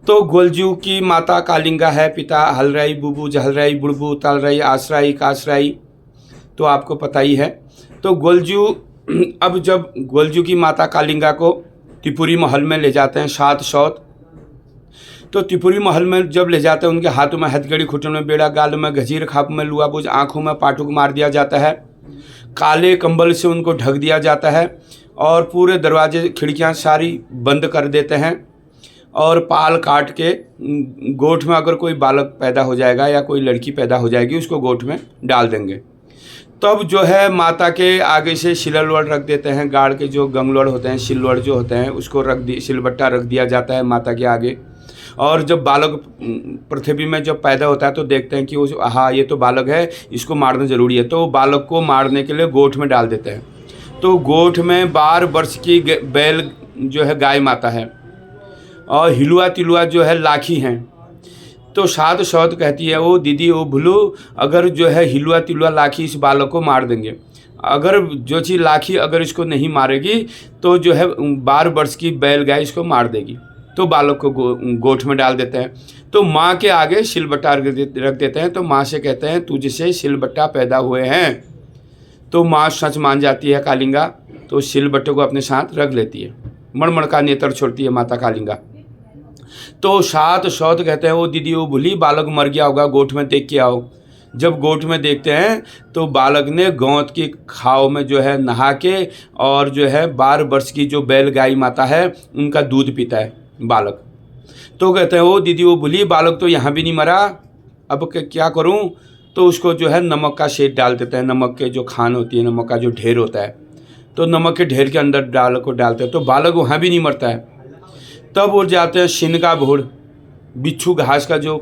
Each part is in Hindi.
तो गोलजू की माता कालिंगा है, पिता हलराई, बुबू जहलराई, बुड़बू तालराई, आसराई कासराई, तो आपको पता ही है। तो गोलजू अब जब गोलजू की माता कालिंगा को त्रिपुरी महल में ले जाते हैं सात सौत, तो त्रिपुरी महल में जब ले जाते हैं उनके हाथों में हथकड़ी, घुटनों में बेड़ा, गाल में गजीर, खाप में लुआबुझ, आँखों में पाटुक मार दिया जाता है, काले कंबल से उनको ढक दिया जाता है और पूरे दरवाजे खिड़कियां सारी बंद कर देते हैं और पाल काट के गोठ में अगर कोई बालक पैदा हो जाएगा या कोई लड़की पैदा हो जाएगी उसको गोठ में डाल देंगे। तब जो है माता के आगे से सिलवड़ रख देते हैं, गाड़ के जो गंगलड़ होते हैं, सिलवड़ जो होते हैं उसको सिलबट्टा रख दिया जाता है माता के आगे। और जब बालक पृथ्वी में जब पैदा होता है तो देखते हैं कि उस हाँ ये तो बालक है, इसको मारना ज़रूरी है, तो बालक को मारने के लिए गोठ में डाल देते हैं। तो गोठ में 12 वर्ष की बैल जो है गाय माता है और हिलुआ तिलुआ जो है लाखी हैं। तो सात सौत कहती है ओ दीदी ओ भुलू, अगर जो है हिलुआ तिलुआ लाखी इस बालक को मार देंगे, अगर जो चीज़ लाखी अगर इसको नहीं मारेगी तो जो है 12 वर्ष की बैल गाय इसको मार देगी। तो बालक को गोठ में डाल देते हैं। तो माँ के आगे सिलबट्टा रख देते हैं। तो माँ से कहते हैं तुझसे सिलबट्टा पैदा हुए हैं। तो माँ सच मान जाती है कालिंगा, तो सिलबट्टे को अपने साथ रख लेती है, मणमण का नेत्र छोड़ती है माता कालिंगा। तो सात सौत कहते हैं वो दीदी वो भूली, बालक मर गया होगा, गोठ में देख के आओ। जब गोठ में देखते हैं तो बालक ने गोंद की खाव में जो है नहा के और जो है 12 वर्ष की जो बैल गाय माता है उनका दूध पीता है बालक। तो कहते हैं वो दीदी वो भूली, बालक तो यहाँ भी नहीं मरा, अब क्या करूँ। तो उसको जो है नमक का शेद डाल देते हैं, नमक के जो खान होती है, नमक का जो ढेर होता है, तो नमक के ढेर के अंदर बालक को डालते हैं। तो बालक वहाँ भी नहीं मरता है। तब वो जाते हैं शिन का भूड़, बिच्छू घास का जो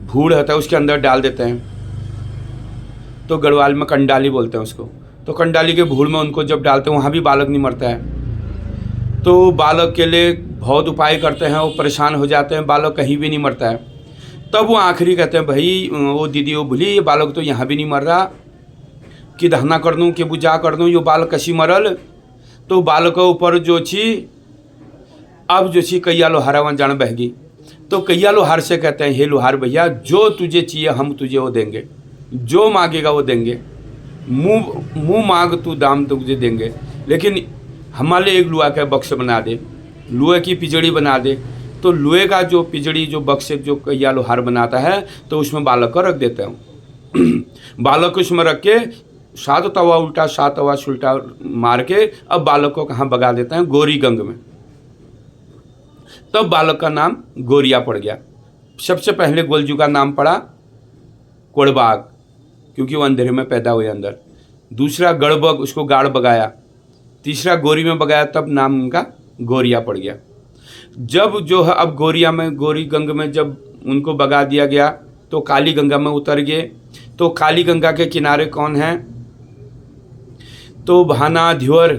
भूड़ होता है उसके अंदर डाल देते हैं। तो गढ़वाल में कंडाली बोलते हैं उसको। तो कंडाली के भूड़ में उनको जब डालते हैं वहाँ भी बालक नहीं मरता है। तो बालक के लिए बहुत उपाय करते हैं, वो परेशान हो जाते हैं, बालक कहीं भी नहीं मरता है। तब वो आखिरी कहते हैं भाई वो दीदी वो भूली, ये बालक तो यहाँ भी नहीं मर रहा, कि दहना कर दूँ कि बुझा कर दूँ, ये बालक कसी मरल। तो बालक के ऊपर जो छी अब जो छी कैया लोहारा वहाँ जान बहगी। तो कैया लोहार से कहते हैं हे लोहार भैया, जो तुझे चाहिए हम तुझे वो देंगे, जो मांगेगा वो देंगे, मुँह मांग तू दाम तुझे देंगे, लेकिन हमारे एक लुआ का बक्स बना दे, लुए की पिजड़ी बना दे। तो लुए का जो पिजड़ी जो बक्स जो कैया लोहार बनाता है तो उसमें बालक को रख देता हूँ। बालक को उसमें रख के 7 तवा उल्टा 7 तवा सुल्टा मार के अब बालक को कहाँ भगा देते हैं, गोरी गंग में। तब बालक का नाम गोरिया पड़ गया। सबसे पहले गोलजू का नाम पड़ा कोड़बाग, क्योंकि वो अंधेरे में पैदा हुए अंदर। दूसरा गड़बग, उसको गाड़ बगाया। तीसरा गोरी में बगाया, तब नाम उनका गोरिया पड़ गया। जब जो है अब गोरिया में गोरी गंग में जब उनको बगा दिया गया तो काली गंगा में उतर गए। तो काली गंगा के किनारे कौन है, तो भाना ध्योर,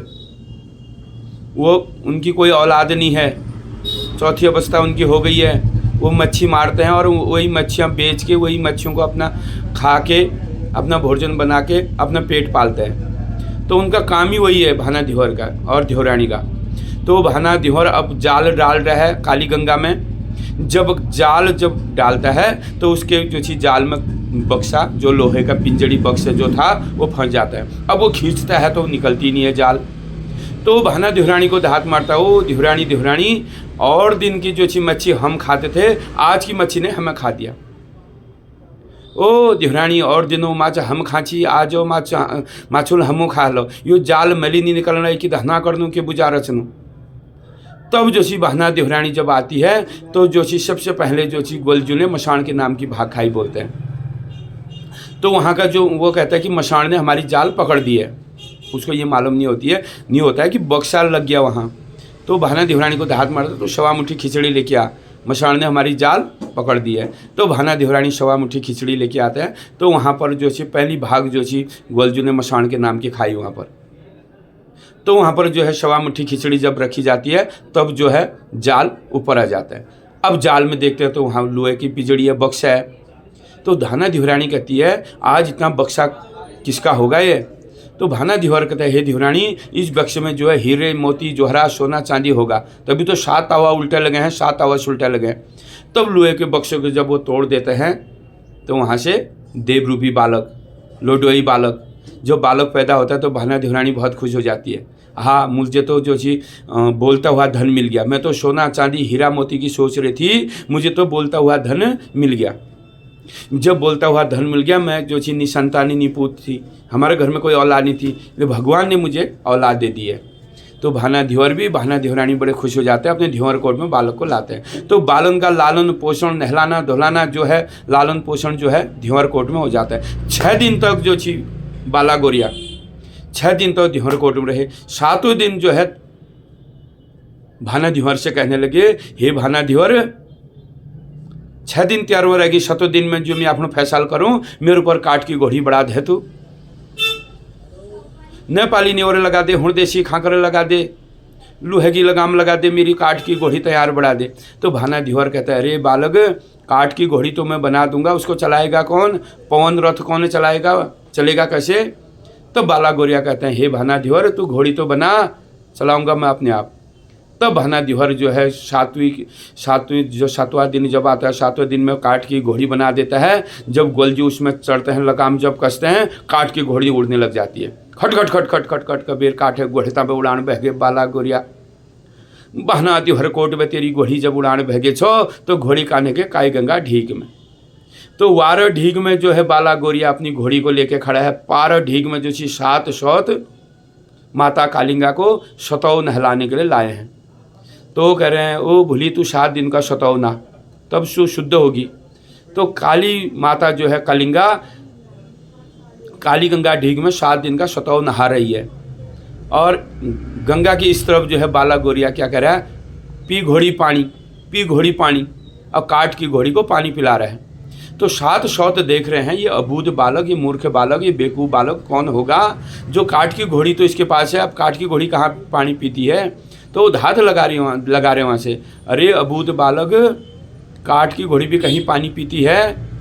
वो उनकी कोई औलाद नहीं है, चौथी अवस्था उनकी हो गई है। वो मच्छी मारते हैं और वही मच्छियाँ बेच के वही मच्छियों को अपना खा के अपना भोजन बना के अपना पेट पालते हैं। तो उनका काम ही वही है भाना ध्योर का और ध्योरानी का। तो भाना ध्योर अब जाल डाल रहा है काली गंगा में। जब जाल जब डालता है तो उसके जो चीज़ जाल में बक्सा जो लोहे का पिंजड़ी बक्सा जो था वो फंस जाता है। अब वो खींचता है तो निकलती नहीं है जाल। तो भाना ध्योरानी को दाँत मारता है, ओ ध्योरानी ध्योरानी, और दिन की जो चीज मच्छी हम खाते थे आज की मच्छी ने हमें खा दिया। ओ ध्योरानी और दिनों माछ हम खाची, आज माछुल हमो खा लो, यो जाल मली नहीं निकल रहा है कि दहना कर दूँ कि बुझा रचनूँ। तब जो सी बहना ध्योरानी जब आती है तो जो सी सबसे पहले जो सी गोलजू ने मशान के नाम की भाग खाई बोलते हैं। तो वहाँ का जो वो कहता है कि मशान ने हमारी जाल पकड़ दी है, उसको ये मालूम नहीं होता है कि बक्सा लग गया वहाँ। तो भाना ध्योरानी को दाँत मारता तो सवा मुट्ठी खिचड़ी लेके आ, मशान ने हमारी जाल पकड़ दी है। तो भाना ध्योरानी सवा मुट्ठी खिचड़ी लेके आते हैं। तो वहाँ पर जो सी पहली भाग जो सी गोलजू ने मशान के नाम की खाई वहाँ पर। तो वहाँ पर जो है सवा मुट्ठी खिचड़ी जब रखी जाती है तब जो है जाल ऊपर आ जाता है। अब जाल में देखते हैं तो वहाँ लोहे की पिजड़ी है, बक्सा है। तो भाना ध्योरानी कहती है आज इतना बक्सा किसका होगा ये, तो भाना धिवर कहता है, हे धिवरानी, इस बक्से में जो है हीरे मोती जोहरा सोना चांदी होगा। तभी तो 7 तावा उल्टे लगे हैं, 7 तावा उल्टे लगे हैं। तब लोहे के बक्से को जब वो तोड़ देते हैं तो वहाँ से देवरूपी बालक, लोडोई बालक, जो बालक पैदा होता है तो भाना धिवरानी बहुत खुश हो जाती है। हाँ, मुझे तो जो चीज़ बोलता हुआ धन मिल गया। मैं तो सोना चांदी हीरा मोती की सोच रही थी, मुझे तो बोलता हुआ धन मिल गया। जब बोलता हुआ धन मिल गया, मैं जो चीज़ निसंतानी निपूत थी, हमारे घर में कोई औलाद नहीं थी, तो भगवान ने मुझे औलाद दे दी है। तो भाना धिवर भी, भाना धिवरानी बड़े खुश हो जाते हैं, अपने धिवर कोट में बालक को लाते हैं। तो बालन का लालन पोषण, नहलाना धुलाना जो है, लालन पोषण जो है धिवर कोट में हो जाता है। 6 दिन तक जो थी बाला गोरिया 6 दिन तक धिवर कोट में रहे। 7वें दिन जो है भाना धिवर से कहने लगे, हे भाना धिवर, 6 दिन तैयार हो रहेगी, 7वें दिन में जो मैं अपना फैसला करूं, मेरे ऊपर काट की घोड़ी बढ़ा दे। तू नेपाली नेवरे लगा दे, हुणदेशी खाकर लगा दे, लोहे की लगाम लगा दे, मेरी काट की घोड़ी तैयार बढ़ा दे। तो भाना धिवर कहता है, अरे बालक, काट की घोड़ी तो मैं बना दूंगा, उसको चलाएगा कौन? पवन रथ कौन चलाएगा? चलेगा कैसे? तो बाला गोरिया कहते हैं, हे भाना धिवर, तू घोड़ी तो बना, चलाऊंगा मैं अपने आप। तब भाना धिवर जो है 7वां दिन जब आता है, 7वें दिन में काट की घोड़ी बना देता है। जब गोलजू उसमें चढ़ते हैं, लगाम जब कसते हैं, काट की घोड़ी उड़ने लग जाती है। खट खट खट खट खट खट कबीर काटे घोड़ता पे उड़ान बह गए। बाला गोरिया, भाना धिवर कोट में तेरी घोड़ी जब उड़ान बह गए छो, तो घोड़ी काने के काई गंगा ढीक में। तो वार ढीक में जो है बाला गोरिया अपनी घोड़ी को लेके खड़ा है। पार ढीक में जो ची 7 सौत माता कालिंगा को सतौ नहलाने के लिए लाए हैं। तो वो कह रहे हैं, ओ भूली तू 7 दिन का सतौ ना, तब शुद्ध होगी। तो काली माता जो है कालिंगा, काली गंगा ढीक में 7 दिन का सतौ नहा रही है। और गंगा की इस तरफ जो है बाला गोरिया क्या कह रहा है, पी घोड़ी पानी, पी घोड़ी पानी, और काट की घोड़ी को पानी पिला रहे हैं। तो 7 सौत देख रहे हैं, ये अबूझ बालक, ये मूर्ख बालक, ये बेवकूफ़ बालक कौन होगा जो काट की घोड़ी तो इसके पास है, अब काट की घोड़ी कहाँ पानी पीती है? तो वो धात लगा रहे वहाँ से, अरे अबूझ बालक, काट की घोड़ी भी कहीं पानी पीती है?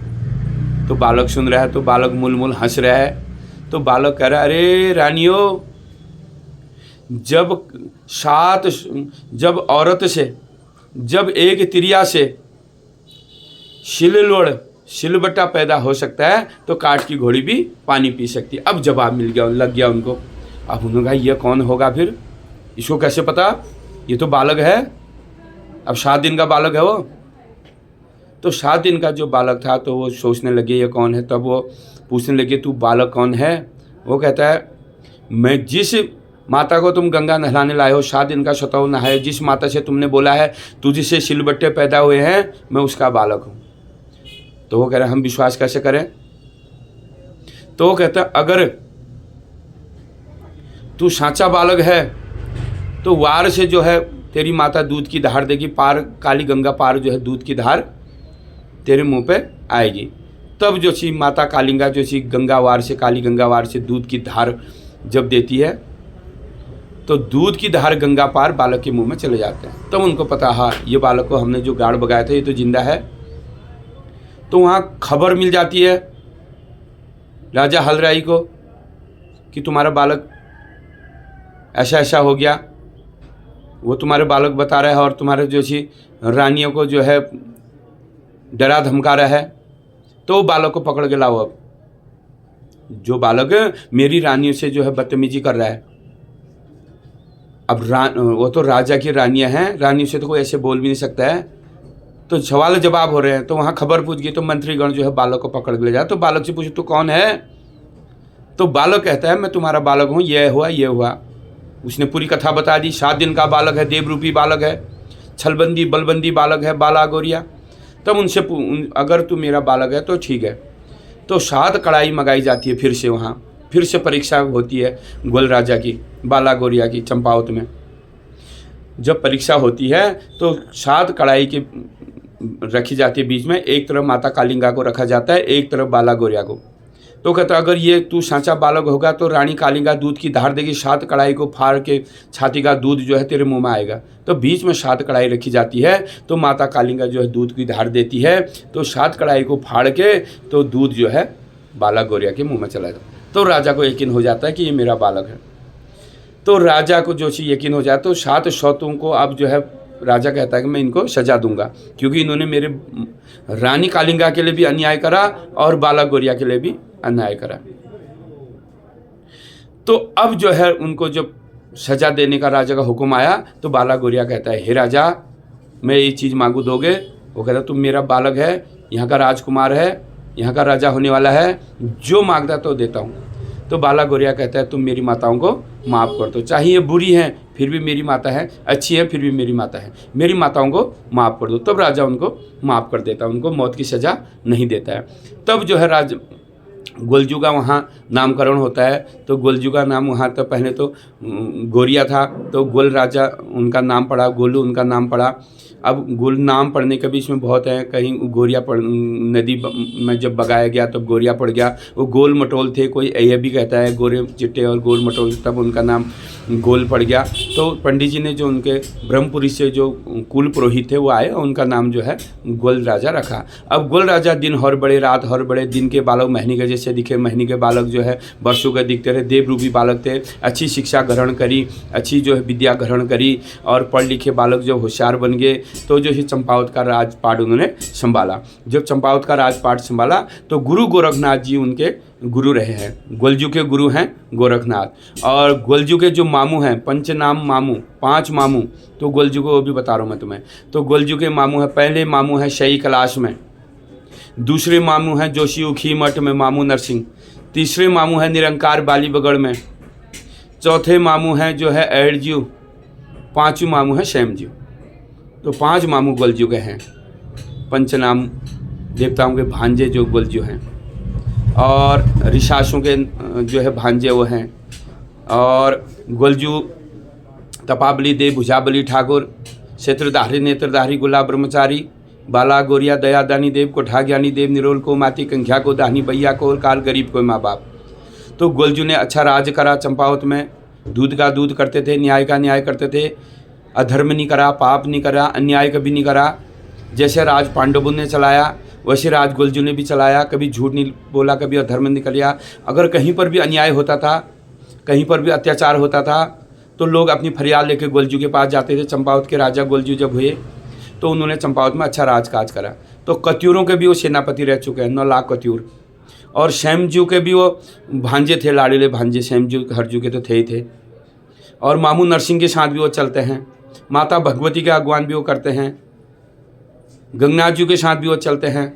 तो बालक सुन रहा है, तो बालक मुलमुल हंस रहा है। तो बालक कह रहा है, अरे रानियों, जब औरत से, जब एक तिरिया से सिलबट्टा पैदा हो सकता है, तो काट की घोड़ी भी पानी पी सकती है। अब जवाब मिल गया, लग गया उनको। अब उन्होंने कहा, ये कौन होगा फिर? इसको कैसे पता? ये तो बालक है, अब 7 दिन का बालक है वो। तो 7 दिन का जो बालक था, तो वो सोचने लगे ये कौन है। तब वो पूछने लगे, तू बालक कौन है? वो कहता है, मैं जिस माता को तुम गंगा नहलाने लाए हो, 7 दिन का सतौ नहाए, जिस माता से तुमने बोला है तुझसे सिलबट्टे पैदा हुए हैं, मैं उसका बालक हूँ। तो वो कह रहे, हम विश्वास कैसे करें? तो वो कहता है, अगर तू साचा बालक है तो वार से जो है तेरी माता दूध की धार देगी, पार काली गंगा पार जो है दूध की धार तेरे मुंह पे आएगी। तब जो सी माता कालिंगा जो सी गंगावार से, काली गंगावार से दूध की धार जब देती है, तो दूध की धार गंगा पार बालक के मुंह में चले जाते हैं। तब उनको पता, हाँ, ये बालक को हमने जो गाड़ बगाया था ये तो जिंदा है। तो वहाँ खबर मिल जाती है राजा हलराई को कि तुम्हारा बालक ऐसा ऐसा हो गया। वो तुम्हारे बालक बता रहा है और तुम्हारे जो सी रानियों को जो है डरा धमका रहा है। तो बालक को पकड़ के लाओ। अब जो बालक मेरी रानियों से जो है बदतमीजी कर रहा है, अब वो तो राजा की रानियां हैं, रानियों से तो कोई ऐसे बोल भी नहीं सकता है। तो सवाल जवाब हो रहे हैं। तो वहाँ खबर पूछ गई, तो मंत्रीगण जो है बालक को पकड़ के ले जाए। तो बालक से पूछे, तू कौन है? तो बालक कहता है, मैं तुम्हारा बालक हूँ, ये हुआ ये हुआ। उसने पूरी कथा बता दी। 7 दिन का बालक है, देवरूपी बालक है, छलबंदी बलबंदी बालक है, बाला गोरिया। तब उनसे अगर तू मेरा बालक है तो ठीक है। तो 7 कड़ाई मंगाई जाती है फिर से, वहाँ फिर से परीक्षा होती है गोल राजा की, बाला गोरिया की, चंपावत में जब परीक्षा होती है तो 7 कड़ाई की रखी जाती है बीच में। एक तरफ माता कालिंगा को रखा जाता है, एक तरफ बाला गोरिया को। तो कहता अगर ये तू साँचा बालक होगा तो रानी कालिंगा दूध की धार देगी, 7 कड़ाई को फाड़ के छाती का दूध जो है तेरे मुंह में आएगा। तो बीच में 7 कड़ाई रखी जाती है। तो माता कालिंगा जो है दूध की धार देती है, तो 7 कड़ाई को फाड़ के तो दूध जो है बाला गोरिया के मुंह में चला जाता। तो राजा को यकीन हो जाता है कि ये मेरा बालक है। तो राजा को जो चीज़ यकीन हो जाए तो 7 सौतों को अब जो है राजा कहता है कि मैं इनको सजा दूंगा, क्योंकि इन्होंने मेरे रानी कालिंगा के लिए भी अन्याय करा और बालक गोरिया के लिए भी अन्याय करा। तो अब जो है उनको जब सजा देने का राजा का हुक्म आया तो बालक गोरिया कहता है, हे राजा, मैं ये चीज़ मांगू दोगे? वो कहता तुम मेरा बालक है, यहाँ का राजकुमार है, यहाँ का राजा होने वाला है, जो मांगता तो देता हूँ। तो बालक गोरिया कहता है तुम मेरी माताओं को माफ़ कर दो, चाहे ये बुरी हैं फिर भी मेरी माता है, अच्छी है फिर भी मेरी माता है, मेरी माताओं को माफ़ कर दो। तब राजा उनको माफ़ कर देता है, उनको मौत की सज़ा नहीं देता है। तब जो है गोलजू का वहाँ नामकरण होता है। तो गोलजू का नाम वहाँ तो पहले तो गोरिया था, तो गोल राजा उनका नाम पड़ा, गोलू उनका नाम पड़ा। अब गोल नाम पढ़ने के भी इसमें बहुत है, कहीं गोरिया पड़ नदी में जब बगाया गया तब गोरिया पड़ गया। वो गोल मटोल थे, कोई यह भी कहता है गोरे चिट्टे और गोल मटोल, तब उनका नाम गोल पड़ गया। तो पंडित जी ने जो उनके ब्रह्मपुरी से जो कुल पुरोहित थे वो आए, उनका नाम जो है गोल राजा रखा। अब गोल राजा दिन हर बड़े रात हर बड़े, दिन के बालक महीने के जैसे दिखे, महीने के बालक जो है वर्षों के दिखते रहे, देवरूपी बालक थे। अच्छी शिक्षा ग्रहण करी, अच्छी जो है विद्या ग्रहण करी और पढ़ लिखे बालक जो होशियार बन गए। तो जो है चंपावत का राजपाट उन्होंने संभाला। जब चंपावत का राजपाट संभाला तो गुरु गोरखनाथ जी उनके गुरु रहे हैं। गोलजू के गुरु हैं गोरखनाथ, और गोलजू के जो मामू हैं पंचनाम मामू, 5 मामू, तो गोलजू को वो भी बता रहा हूँ मैं तुम्हें। तो गोलजू के मामू हैं, पहले मामू हैं शई कैलाश में, दूसरे मामू हैं जोशी उखी मठ में मामू नरसिंह, तीसरे मामू हैं निरंकार बालीबगड़ में, चौथे मामू हैं जो है एडजू, 5वें मामू है श्यामजू। तो 5 मामू गोलजू के हैं, पंचनाम देवताओं के भांजे जो गोलजू हैं, और ऋषासों के जो है भांजे वो हैं। और गोलजू तपाबली देव, भुजाबली ठाकुर, क्षेत्रधारी नेत्रधारी गुलाब ब्रह्मचारी, बाला गोरिया दयादानी देव, कोठा ज्ञानी देव, निरोल को माती, कंख्या को दाहनी बैया को, और काल गरीब को माँ बाप। तो गोलजू ने अच्छा राज करा चंपावत में, दूध का दूध करते थे, न्याय का न्याय करते थे, अधर्म नहीं करा, पाप नहीं करा, अन्याय कभी नहीं करा। जैसे राज पांडवों ने चलाया वैसे राज गोलजू ने भी चलाया, कभी झूठ नहीं बोला, कभी अधर्म नहीं किया। अगर कहीं पर भी अन्याय होता था, कहीं पर भी अत्याचार होता था, तो लोग अपनी फरियाद लेकर गोलजू के पास जाते थे। चंपावत के राजा गोलजू जब हुए तो उन्होंने चंपावत में अच्छा राजकाज करा। तो कत्यूरों के भी वो सेनापति रह चुके हैं, 9 लाख कत्यूर। और श्यामजू के भी वो भांजे थे, लाड़ीले भांजे, श्यामजू हरजू के तो थे ही थे। और मामू नरसिंह के साथ भी वो चलते हैं, माता भगवती के अगवान भी वो करते हैं, गंगनाथ जी के साथ भी वो चलते हैं।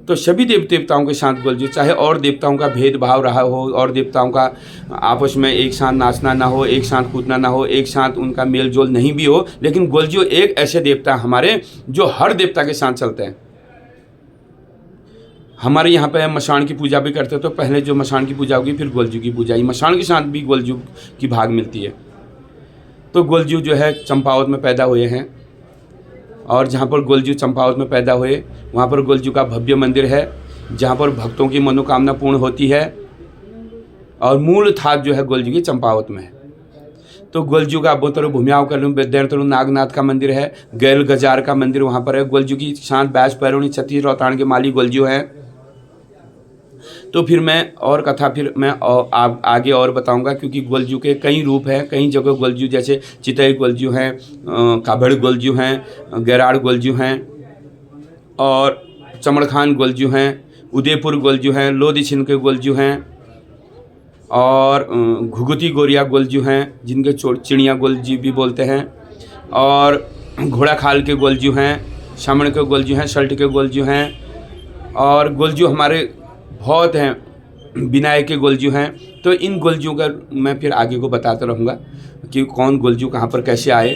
तो सभी देवताओं के साथ गोलजू, चाहे और देवताओं का भेदभाव रहा हो, और देवताओं का आपस में एक साथ नाचना ना हो, एक साथ कूदना ना हो, एक साथ उनका मेल जोल नहीं भी हो, लेकिन गोलजू एक ऐसे देवता हमारे जो हर देवता के साथ चलते हैं। हमारे यहाँ पे मशान की पूजा भी करते, तो पहले जो मशान की पूजा होगी फिर गोलजू की पूजा, मशान के साथ भी गोलजू की भाग मिलती है। तो गोलजू जो है चंपावत में पैदा हुए हैं, और जहाँ पर गोलजू चंपावत में पैदा हुए वहाँ पर गोलजू का भव्य मंदिर है, जहाँ पर भक्तों की मनोकामना पूर्ण होती है। और मूल था जो है गोलजू की चंपावत में है। तो गोलजू का बोतरो भूमियाओं का बेदैतरु नागनाथ का मंदिर है, गैल गजार का मंदिर वहाँ पर है। गोलजू की शांत 22 पैरोनी 36 रौतान के माली गोलजू हैं। तो फिर मैं और कथा फिर मैं आगे और बताऊंगा, क्योंकि गोलजू के कई रूप हैं, कई जगह गोलजू, जैसे चितई गोलजू हैं, काभड़ गोलजू हैं, गैराड़ गोलजू हैं, और चमड़खान गोलजू हैं, उदयपुर गोलजू हैं, लोधी छिनके गोलजू हैं, और घुघुती गोरिया गोलजू हैं, जिनके चिड़िया गोलजू भी बोलते हैं, और घोड़ा खाल के गोलजू हैं, शामण के गोलजू हैं, शल्ट के गोलजू हैं, और गोलजू हमारे बहुत हैं, विनायक के गोलजू हैं। तो इन गोलजू का मैं फिर आगे को बताता रहूँगा कि कौन गोलजू कहाँ पर कैसे आए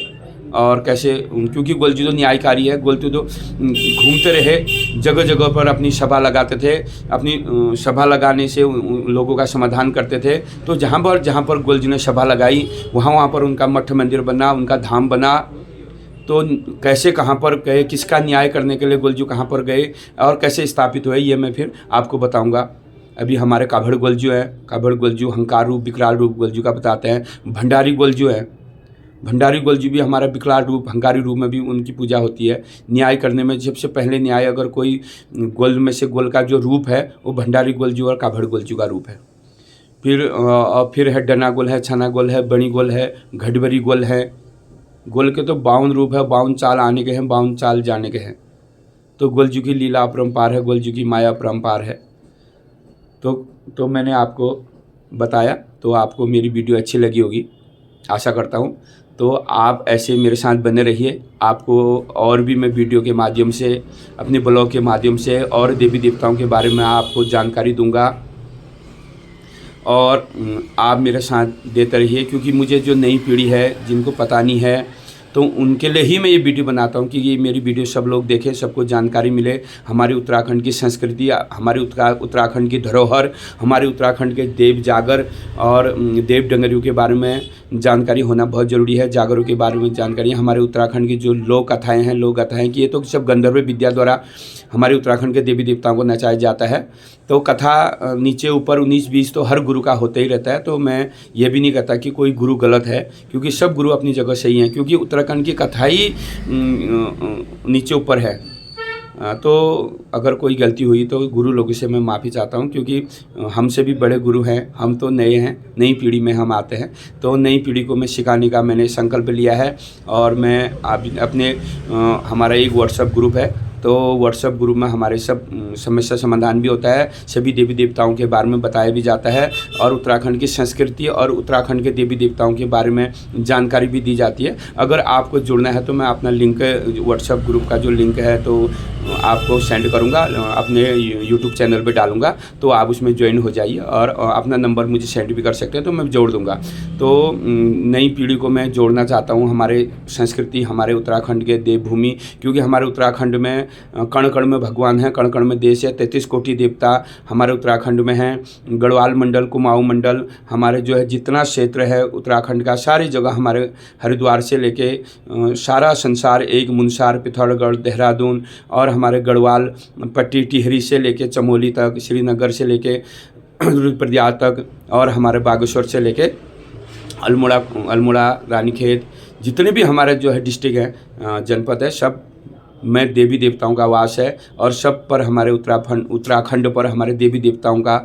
और कैसे, क्योंकि गोलजू तो न्यायकारी है। गोलजू तो घूमते रहे, जगह जगह पर अपनी सभा लगाते थे, अपनी सभा लगाने से लोगों का समाधान करते थे। तो जहाँ पर गोलजू ने सभा लगाई वहाँ पर उनका मठ मंदिर बना, उनका धाम बना। तो कैसे कहाँ पर गए, किसका न्याय करने के लिए गोलजू कहाँ पर गए और कैसे स्थापित हुए, ये मैं फिर आपको बताऊंगा। अभी हमारे काभड़ गोलजू है, काभड़ गोलजू हंकार रूप विकराल रूप गोलजू का बताते हैं। भंडारी गोलजू है, भंडारी गोलजू भी हमारा विकराल रूप, हंकारी रूप में भी उनकी पूजा होती है। न्याय करने में सबसे पहले न्याय अगर कोई गोल में से गोल का जो रूप है वो भंडारी गोलजू और काभड़ गोलजू का रूप है। फिर है डना गोल है, छना गोल है, बणी गोल है, घटबरी गोल है। गोल के तो 52 रूप है, 52 चाल आने के हैं, 52 चाल जाने के हैं। तो गोलजू की लीला अपरंपार है, गोलजू की माया अपरंपार है। तो मैंने आपको बताया, तो आपको मेरी वीडियो अच्छी लगी होगी, आशा करता हूँ। तो आप ऐसे मेरे साथ बने रहिए। आपको और भी मैं वीडियो के माध्यम से, अपने ब्लॉग के माध्यम से और देवी देवताओं के बारे में आपको जानकारी दूंगा, और आप मेरे साथ देते रहिए, क्योंकि मुझे जो नई पीढ़ी है जिनको पता नहीं है, तो उनके लिए ही मैं ये वीडियो बनाता हूँ कि ये मेरी वीडियो सब लोग देखें, सबको जानकारी मिले। हमारे उत्तराखंड की संस्कृति, हमारे उत्तराखंड की धरोहर, हमारे उत्तराखंड के देव जागर और देव डंगरियों के बारे में जानकारी होना बहुत ज़रूरी है। जागरों के बारे में जानकारी, हमारे उत्तराखंड की जो लोक कथाएँ हैं, लोक कथाएँ की, ये तो सब गंधर्व विद्या द्वारा हमारे उत्तराखंड के देवी देवताओं को नचाया जाता है। तो कथा नीचे ऊपर 19-20 तो हर गुरु का होता ही रहता है। तो मैं ये भी नहीं कहता कि कोई गुरु गलत है, क्योंकि सब गुरु अपनी जगह सही हैं, क्योंकि उत्तराखंड की कथा ही नीचे ऊपर है। तो अगर कोई गलती हुई तो गुरु लोगों से मैं माफ़ी चाहता हूँ, क्योंकि हमसे भी बड़े गुरु हैं, हम तो नए हैं, नई पीढ़ी में हम आते हैं। तो नई पीढ़ी को मैं सिखाने का मैंने संकल्प लिया है। और मैं अपने हमारा एक व्हाट्सएप ग्रुप है, तो व्हाट्सएप ग्रुप में हमारे सब समस्या समाधान भी होता है, सभी देवी देवताओं के बारे में बताया भी जाता है, और उत्तराखंड की संस्कृति और उत्तराखंड के देवी देवताओं के बारे में जानकारी भी दी जाती है। अगर आपको जुड़ना है तो मैं अपना लिंक, व्हाट्सएप ग्रुप का जो लिंक है तो आपको सेंड करूंगा, अपने यूट्यूब चैनल पे डालूंगा, तो आप उसमें ज्वाइन हो जाइए, और अपना नंबर मुझे सेंड भी कर सकते हैं, तो मैं जोड़ दूंगा। तो नई पीढ़ी को मैं जोड़ना चाहता हूँ हमारे संस्कृति, हमारे उत्तराखंड के देवभूमि, क्योंकि हमारे उत्तराखंड में कण कण में भगवान है, कण कण में देश है, 33 कोटि देवता हमारे उत्तराखंड में हैं। गढ़वाल मंडल, कुमाऊं मंडल, हमारे जो है जितना क्षेत्र है उत्तराखंड का, सारी जगह हमारे हरिद्वार से लेके सारा संसार, एक मुनस्यार, पिथौरागढ़, देहरादून, और हमारे गढ़वाल पट्टी, टिहरी से लेके चमोली तक, श्रीनगर से लेके रुद्रप्रयाग तक, और हमारे बागेश्वर से लेके अल्मोड़ा, रानीखेत, जितने भी हमारे जो है डिस्ट्रिक्ट हैं, जनपद है, सब में देवी देवताओं का वास है, और सब पर हमारे उत्तराखंड पर हमारे देवी देवताओं का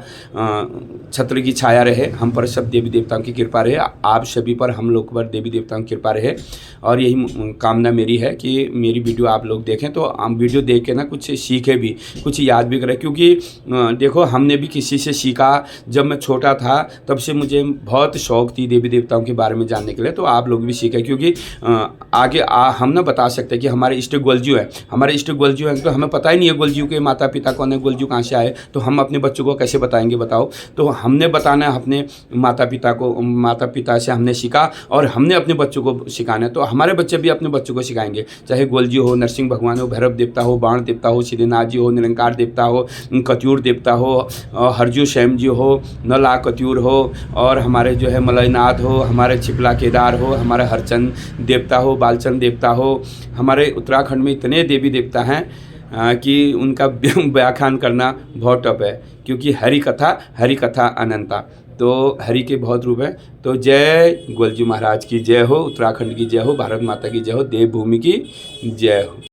छत्र की छाया रहे, हम पर सब देवी देवताओं की कृपा रहे, आप सभी पर, हम लोग पर देवी देवताओं की कृपा रहे। और यही कामना मेरी है कि मेरी वीडियो आप लोग देखें, तो हम वीडियो देख के ना कुछ सीखे भी, कुछ याद भी करें, क्योंकि देखो हमने भी किसी से सीखा। जब मैं छोटा था तब से मुझे बहुत शौक़ थी देवी देवताओं के बारे में जानने के लिए, तो आप लोग भी सीखें, क्योंकि आगे हम ना बता सकते हैं कि हमारे इष्ट गोलजू है, हमारे इष्ट गोलजू हैं, तो हमें पता ही नहीं है गोलजू के माता पिता कौन है, गोलजू कहाँ से आए, तो हम अपने बच्चों को कैसे बताएंगे, बताओ। तो हमने बताना है अपने माता पिता से हमने सीखा, और हमने अपने बच्चों को सिखाना है, तो हमारे बच्चे भी अपने बच्चों को सिखाएंगे, चाहे गोलजू हो, नरसिंह भगवान हो, भैरव देवता हो, बाण देवता हो, सिद्धनाथ जी हो, निरंकार देवता हो, कत्यूर देवता हो, हरजू श्याम जी हो, नला कत्यूर हो, और हमारे जो है मलयनाथ हो, हमारे छिपला केदार हो, हमारे हरचंद देवता हो, बालचंद देवता हो। हमारे उत्तराखंड में इतने देवी देवता हैं कि उनका व्याख्यान करना बहुत टफ है, क्योंकि हरि कथा अनंता, तो हरि के बहुत रूप हैं। तो जय गोलजू महाराज की जय हो, उत्तराखंड की जय हो, भारत माता की जय हो, देवभूमि की जय हो।